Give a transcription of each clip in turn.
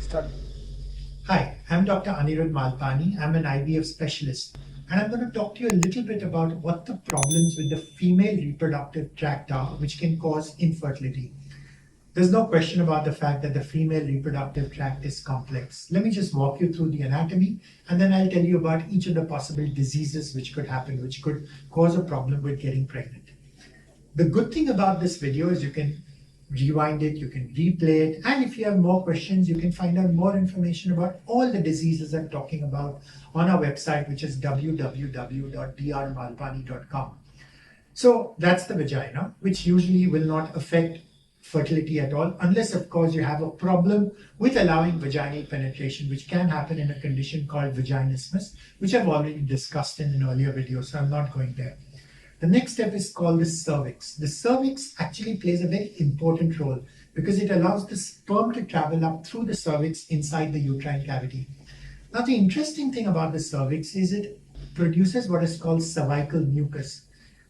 Start. Hi, I'm Dr. Aniruddha Malpani. I'm an IVF specialist, and I'm going to talk to you a little bit about what the problems with the female reproductive tract are, which can cause infertility. There's no question about the fact that the female reproductive tract is complex. Let me just walk you through the anatomy, and then I'll tell you about each of the possible diseases which could happen, which could cause a problem with getting pregnant. The good thing about this video is you can rewind it, you can replay it, and if you have more questions, you can find out more information about all the diseases I'm talking about on our website, which is www.drmalpani.com. So that's the vagina, which usually will not affect fertility at all, unless of course you have a problem with allowing vaginal penetration, which can happen in a condition called vaginismus, which I've already discussed in an earlier video, so I'm not going there. The next step is called the cervix. The cervix actually plays a very important role because it allows the sperm to travel up through the cervix inside the uterine cavity. Now, the interesting thing about the cervix is it produces what is called cervical mucus.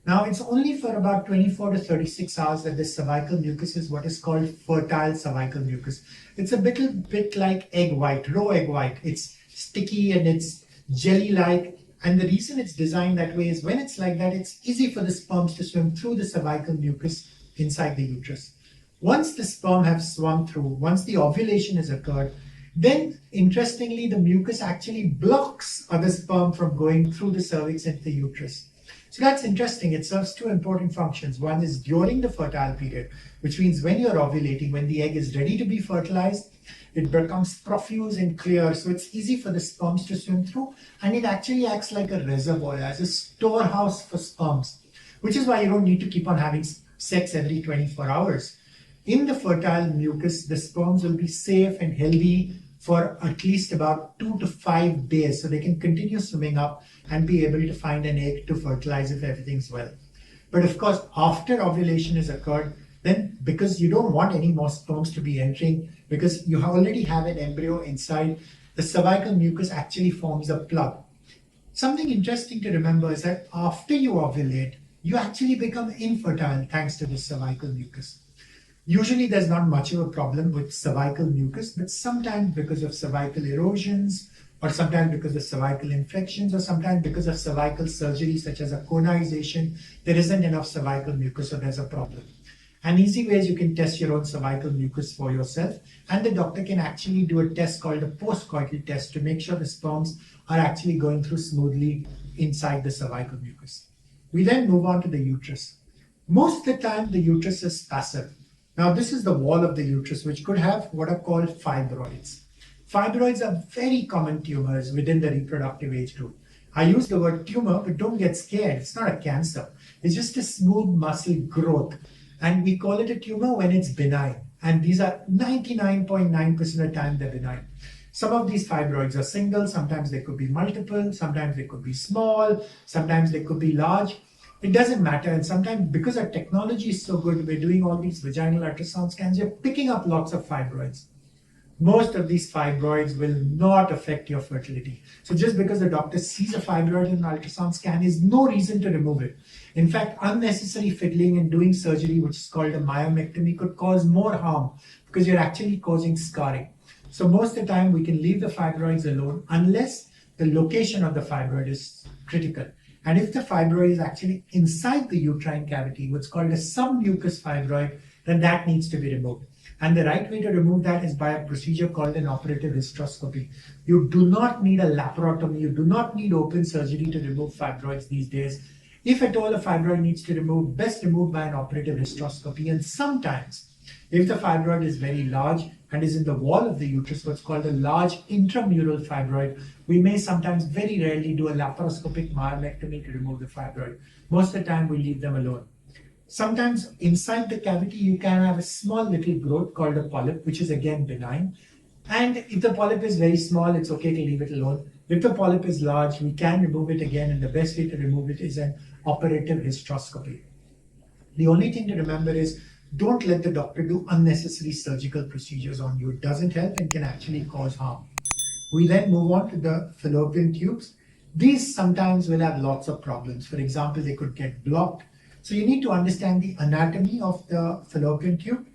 Now, it's only for about 24 to 36 hours that the cervical mucus is what is called fertile cervical mucus. It's a little bit like egg white, raw egg white. It's sticky and it's jelly-like. And the reason it's designed that way is when it's like that, it's easy for the sperms to swim through the cervical mucus inside the uterus. Once the sperm have swum through, once the ovulation has occurred, then interestingly, the mucus actually blocks other sperm from going through the cervix into the uterus. So that's interesting. It serves two important functions. One is during the fertile period, which means when you're ovulating, when the egg is ready to be fertilized, it becomes profuse and clear, so it's easy for the sperms to swim through, and it actually acts like a reservoir, as a storehouse for sperms, which is why you don't need to keep on having sex every 24 hours. In the fertile mucus, the sperms will be safe and healthy for at least about 2 to 5 days, so they can continue swimming up and be able to find an egg to fertilize if everything's well. But of course, after ovulation has occurred, then because you don't want any more sperms to be entering, because you already have an embryo inside, the cervical mucus actually forms a plug. Something interesting to remember is that after you ovulate, you actually become infertile thanks to the cervical mucus. Usually there's not much of a problem with cervical mucus, but sometimes because of cervical erosions, or sometimes because of cervical infections, or sometimes because of cervical surgery such as a conization, there isn't enough cervical mucus, so there's a problem. An easy way is you can test your own cervical mucus for yourself, and the doctor can actually do a test called a postcoital test to make sure the sperms are actually going through smoothly inside the cervical mucus. We then move on to the uterus. Most of the time, the uterus is passive. Now, this is the wall of the uterus, which could have what are called fibroids. Fibroids are very common tumors within the reproductive age group. I use the word tumor, but don't get scared. It's not a cancer. It's just a smooth muscle growth. And we call it a tumor when it's benign. And these are 99.9% of the time they're benign. Some of these fibroids are single, sometimes they could be multiple, sometimes they could be small, sometimes they could be large. It doesn't matter. And sometimes because our technology is so good, we're doing all these vaginal ultrasound scans, you're picking up lots of fibroids. Most of these fibroids will not affect your fertility. So just because the doctor sees a fibroid in an ultrasound scan is no reason to remove it. In fact, unnecessary fiddling and doing surgery, which is called a myomectomy, could cause more harm because you're actually causing scarring. So most of the time we can leave the fibroids alone unless the location of the fibroid is critical. And if the fibroid is actually inside the uterine cavity, what's called a submucous fibroid, then that needs to be removed. And the right way to remove that is by a procedure called an operative hysteroscopy. You do not need a laparotomy. You do not need open surgery to remove fibroids these days. If at all a fibroid needs to remove, best removed by an operative hysteroscopy. And sometimes, if the fibroid is very large and is in the wall of the uterus, what's called a large intramural fibroid, we may sometimes, very rarely, do a laparoscopic myomectomy to remove the fibroid. Most of the time, we leave them alone. Sometimes inside the cavity, you can have a small little growth called a polyp, which is again benign. And if the polyp is very small, it's okay to leave it alone. If the polyp is large, we can remove it again, and the best way to remove it is an operative hysteroscopy. The only thing to remember is don't let the doctor do unnecessary surgical procedures on you. It doesn't help and can actually cause harm. We then move on to the fallopian tubes. These sometimes will have lots of problems. For example, they could get blocked. So you need to understand the anatomy of the fallopian tube.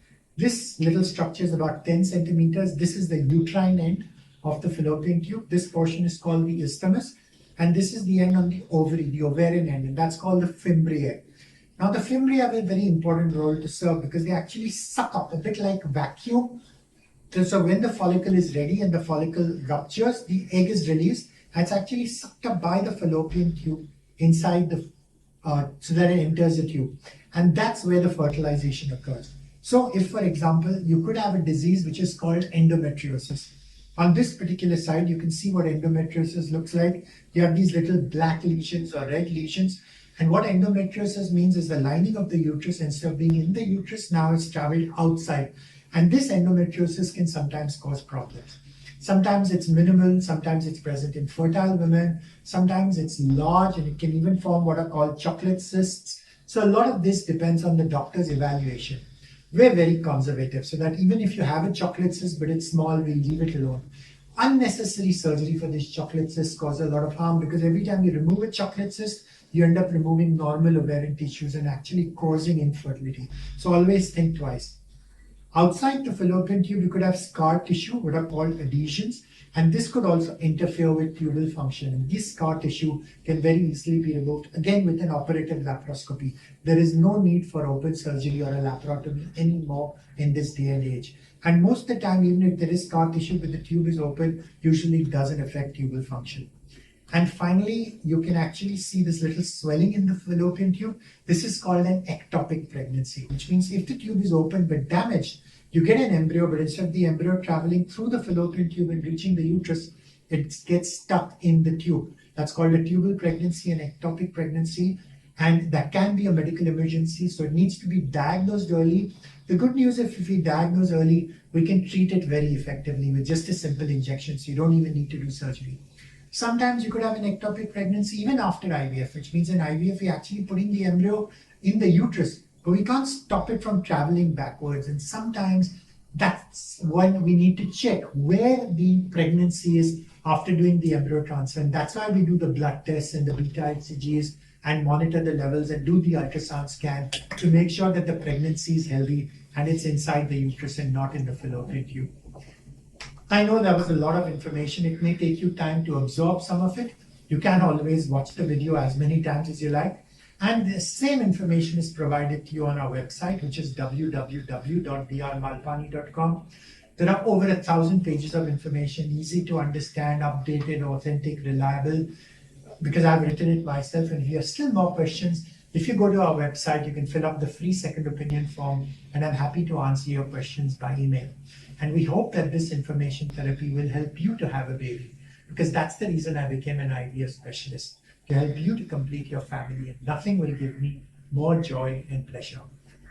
This little structure is about 10 centimeters. This is the uterine end of the fallopian tube. This portion is called the isthmus. And this is the end on the ovary, the ovarian end, and that's called the fimbriae. Now, the fimbriae have a very important role to serve because they actually suck up, a bit like vacuum. So when the follicle is ready and the follicle ruptures, the egg is released, and it's actually sucked up by the fallopian tube inside the, so that it enters the tube. And that's where the fertilization occurs. So if, for example, you could have a disease which is called endometriosis. On this particular side, you can see what endometriosis looks like. You have these little black lesions or red lesions. And what endometriosis means is the lining of the uterus, instead of being in the uterus, now it's traveled outside. And this endometriosis can sometimes cause problems. Sometimes it's minimal, sometimes it's present in fertile women, sometimes it's large, and it can even form what are called chocolate cysts. So a lot of this depends on the doctor's evaluation. We're very conservative, so that even if you have a chocolate cyst but it's small, we'll leave it alone. Unnecessary surgery for this chocolate cyst causes a lot of harm, because every time you remove a chocolate cyst, you end up removing normal ovarian tissues and actually causing infertility. So always think twice. Outside the fallopian tube, you could have scar tissue, what are called adhesions, and this could also interfere with tubal function. And this scar tissue can very easily be removed, again with an operative laparoscopy. There is no need for open surgery or a laparotomy anymore in this day and age. And most of the time, even if there is scar tissue but the tube is open, usually it doesn't affect tubal function. And finally, you can actually see this little swelling in the fallopian tube. This is called an ectopic pregnancy, which means if the tube is open but damaged, you get an embryo, but instead of the embryo traveling through the fallopian tube and reaching the uterus, it gets stuck in the tube. That's called a tubal pregnancy, an ectopic pregnancy, and that can be a medical emergency, so it needs to be diagnosed early. The good news is if we diagnose early, we can treat it very effectively with just a simple injection, so you don't even need to do surgery. Sometimes you could have an ectopic pregnancy even after IVF, which means in IVF, we're actually putting the embryo in the uterus, but we can't stop it from traveling backwards. And sometimes that's when we need to check where the pregnancy is after doing the embryo transfer. And that's why we do the blood tests and the beta HCGs and monitor the levels and do the ultrasound scan to make sure that the pregnancy is healthy and it's inside the uterus and not in the fallopian tube. I know that was a lot of information. It may take you time to absorb some of it. You can always watch the video as many times as you like. And the same information is provided to you on our website, which is www.drmalpani.com. There are over 1,000 pages of information, easy to understand, updated, authentic, reliable, because I've written it myself. And if you have still more questions, if you go to our website, you can fill up the free second opinion form, and I'm happy to answer your questions by email. And we hope that this information therapy will help you to have a baby, because that's the reason I became an IVF specialist, to help you to complete your family, and nothing will give me more joy and pleasure.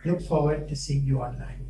Look forward to seeing you online.